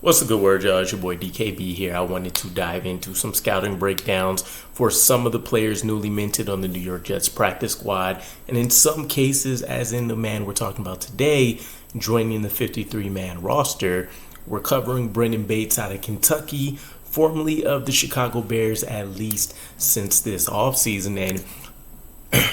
What's a good word, y'all? It's your boy DKB here. I wanted to dive into some scouting breakdowns for some of the players newly minted on the New York Jets practice squad. And in some cases, as in the man we're talking about today, joining the 53-man roster, we're covering Brenden Bates out of Kentucky, formerly of the Chicago Bears, at least since this offseason. And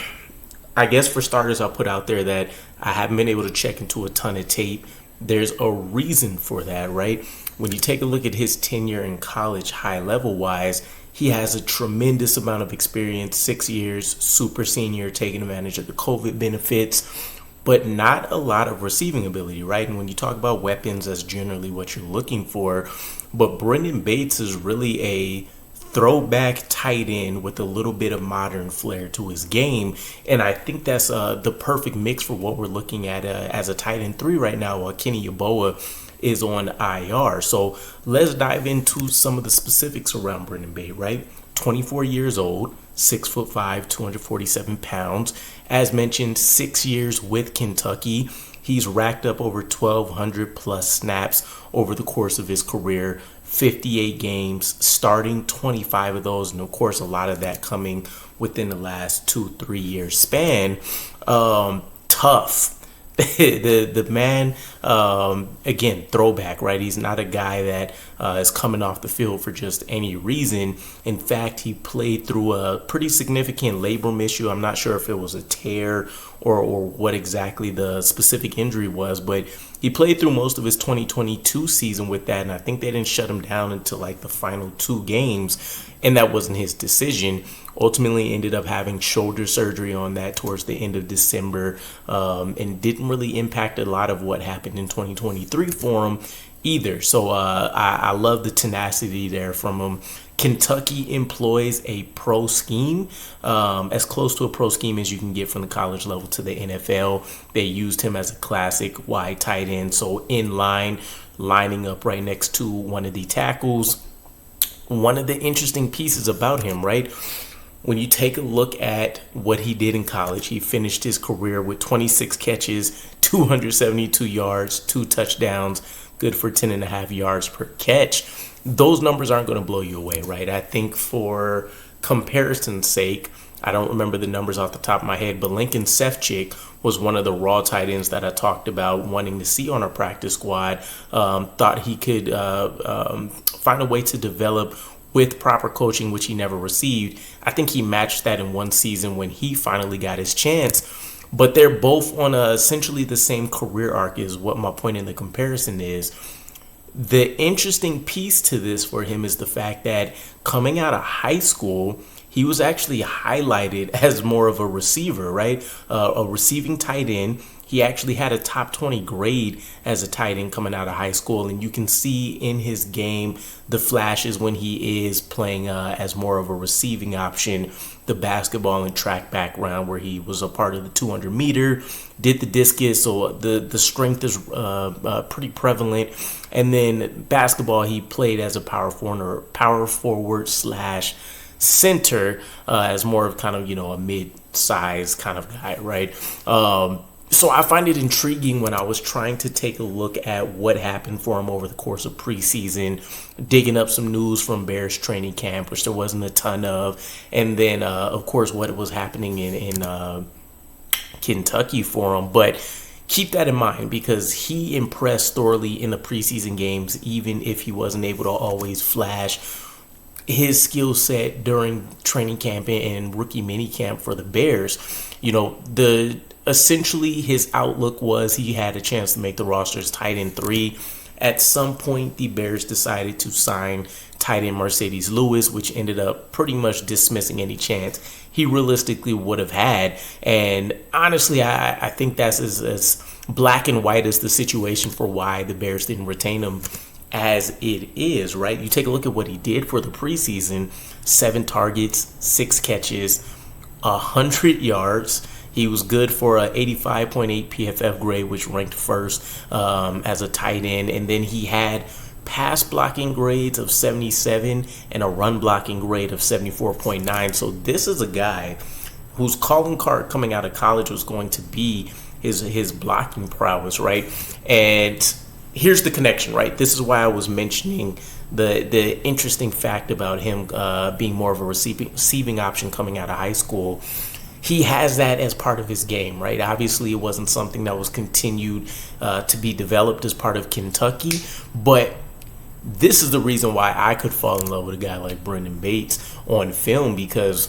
I guess for starters, I'll put out there that I haven't been able to check into a ton of tape. There's a reason for that, right? When you take a look at his tenure in college, high level wise, he has a tremendous amount of experience, 6 years, super senior, taking advantage of the COVID benefits, but not a lot of receiving ability, right? And when you talk about weapons, that's generally what you're looking for. But Brenden Bates is really a throwback tight end with a little bit of modern flair to his game, and I think that's the perfect mix for what we're looking at as a tight end 3 right now, while Kenny Yeboah is on IR. So let's dive into some of the specifics around Brenden Bates, right? 24 years old, 6'5", 247 pounds. As mentioned, 6 years with Kentucky. He's racked up over 1,200 plus snaps over the course of his career. 58 games, starting 25 of those, and of course a lot of that coming within the last 2-3 year span. Tough. the man, again, throwback, right? He's not a guy that is coming off the field for just any reason. In fact, he played through a pretty significant labrum issue. I'm not sure if it was a tear or what exactly the specific injury was, but he played through most of his 2022 season with that, and I think they didn't shut him down until like the final 2 games, and that wasn't his decision. Ultimately ended up having shoulder surgery on that towards the end of December, and didn't really impact a lot of what happened in 2023 for him either. So I love the tenacity there from him. Kentucky employs a pro scheme, as close to a pro scheme as you can get from the college level to the NFL. They used him as a classic wide tight end, so in line, lining up right next to one of the tackles. One of the interesting pieces about him, right? When you take a look at what he did in college, he finished his career with 26 catches, 272 yards, 2 touchdowns, good for 10.5 yards per catch. Those numbers aren't going to blow you away, right? I think for comparison's sake, I don't remember the numbers off the top of my head, but Lincoln Sefcik was one of the raw tight ends that I talked about wanting to see on our practice squad. Thought he could find a way to develop with proper coaching, which he never received. I think he matched that in one season when he finally got his chance. But they're both on essentially the same career arc is what my point in the comparison is. The interesting piece to this for him is the fact that coming out of high school, he was actually highlighted as more of a receiver, right? A receiving tight end. He actually had a top 20 grade as a tight end coming out of high school, and you can see in his game the flashes when he is playing as more of a receiving option. The basketball and track background where he was a part of the 200 meter, did the discus, so the strength is pretty prevalent. And then basketball, he played as a power forward slash center, as more of kind of, a mid-size kind of guy, right? So I find it intriguing when I was trying to take a look at what happened for him over the course of preseason, digging up some news from Bears training camp, which there wasn't a ton of, and then, of course, what was happening in Kentucky for him. But keep that in mind because he impressed thoroughly in the preseason games, even if he wasn't able to always flash his skill set during training camp and rookie minicamp for the Bears. Essentially his outlook was he had a chance to make the roster as tight end 3. At some point, the Bears decided to sign tight end Mercedes Lewis, which ended up pretty much dismissing any chance he realistically would have had. And honestly, I think that's as black and white as the situation for why the Bears didn't retain him as it is, right? You take a look at what he did for the preseason: 7 targets, 6 catches, 100 yards. He was good for a 85.8 PFF grade, which ranked first as a tight end. And then he had pass blocking grades of 77 and a run blocking grade of 74.9. So this is a guy whose calling card coming out of college was going to be his blocking prowess, right? And here's the connection, right? This is why I was mentioning the interesting fact about him being more of a receiving option coming out of high school. He has that as part of his game, right? Obviously, it wasn't something that was continued to be developed as part of Kentucky, but this is the reason why I could fall in love with a guy like Brenden Bates on film, because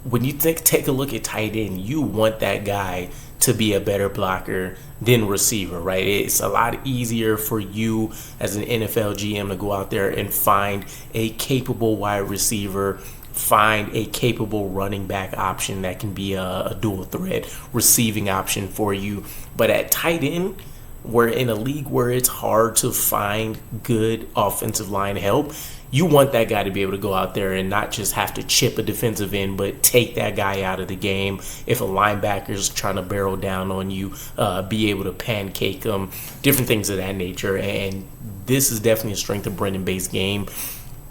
when you take a look at tight end, you want that guy to be a better blocker than receiver, right? It's a lot easier for you as an NFL GM to go out there and find a capable wide receiver, find a capable running back option that can be a dual threat receiving option for you. But at tight end, we're in a league where it's hard to find good offensive line help. You want that guy to be able to go out there and not just have to chip a defensive end, but take that guy out of the game. If a linebacker's trying to barrel down on you, be able to pancake them, different things of that nature. And this is definitely a strength of Brenden Bates' game.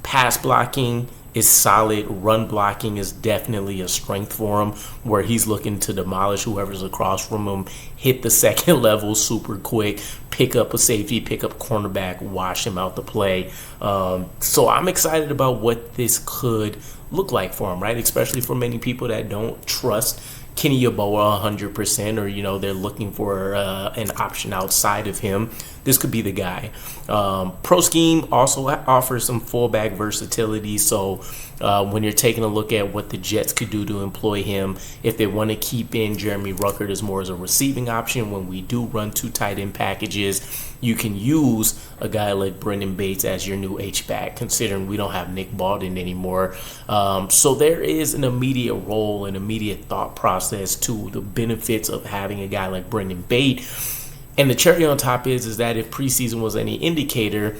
Pass blocking is solid. Run blocking is definitely a strength for him, where he's looking to demolish whoever's across from him, hit the second level super quick, pick up a safety, pick up cornerback, wash him out the play. So I'm excited about what this could look like for him, right? Especially for many people that don't trust Kenny Yeboah 100%, or they're looking for an option outside of him. This could be the guy. Pro scheme also offers some fullback versatility. So when you're taking a look at what the Jets could do to employ him, if they want to keep in Jeremy Ruckert as more as a receiving option, when we do run 2 tight end packages, you can use a guy like Brenden Bates as your new H-back, considering we don't have Nick Baldwin anymore. So there is an immediate role, an immediate thought process to the benefits of having a guy like Brenden Bates. And the cherry on top is that if preseason was any indicator,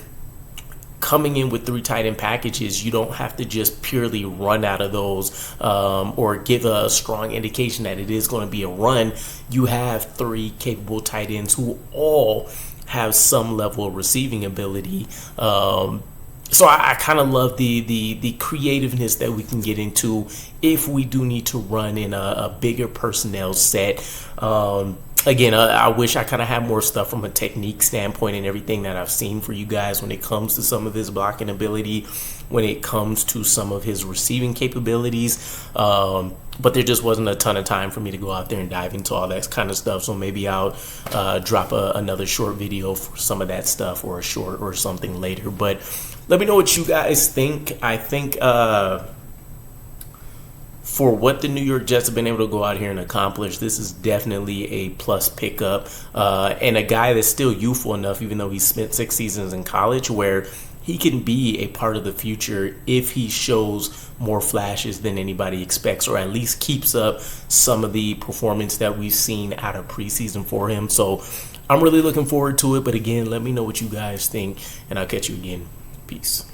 coming in with 3 tight end packages, you don't have to just purely run out of those or give a strong indication that it is going to be a run. You have 3 capable tight ends who all have some level of receiving ability. So I kind of love the creativeness that we can get into if we do need to run in a bigger personnel set. Again, I wish I kind of had more stuff from a technique standpoint and everything that I've seen for you guys when it comes to some of his blocking ability, when it comes to some of his receiving capabilities. But there just wasn't a ton of time for me to go out there and dive into all that kind of stuff. So maybe I'll drop another short video for some of that stuff, or a short or something later. But let me know what you guys think. I think for what the New York Jets have been able to go out here and accomplish, this is definitely a plus pickup. And a guy that's still youthful enough, even though he spent 6 seasons in college, where he can be a part of the future if he shows more flashes than anybody expects, or at least keeps up some of the performance that we've seen out of preseason for him. So I'm really looking forward to it. But again, let me know what you guys think, and I'll catch you again. Peace.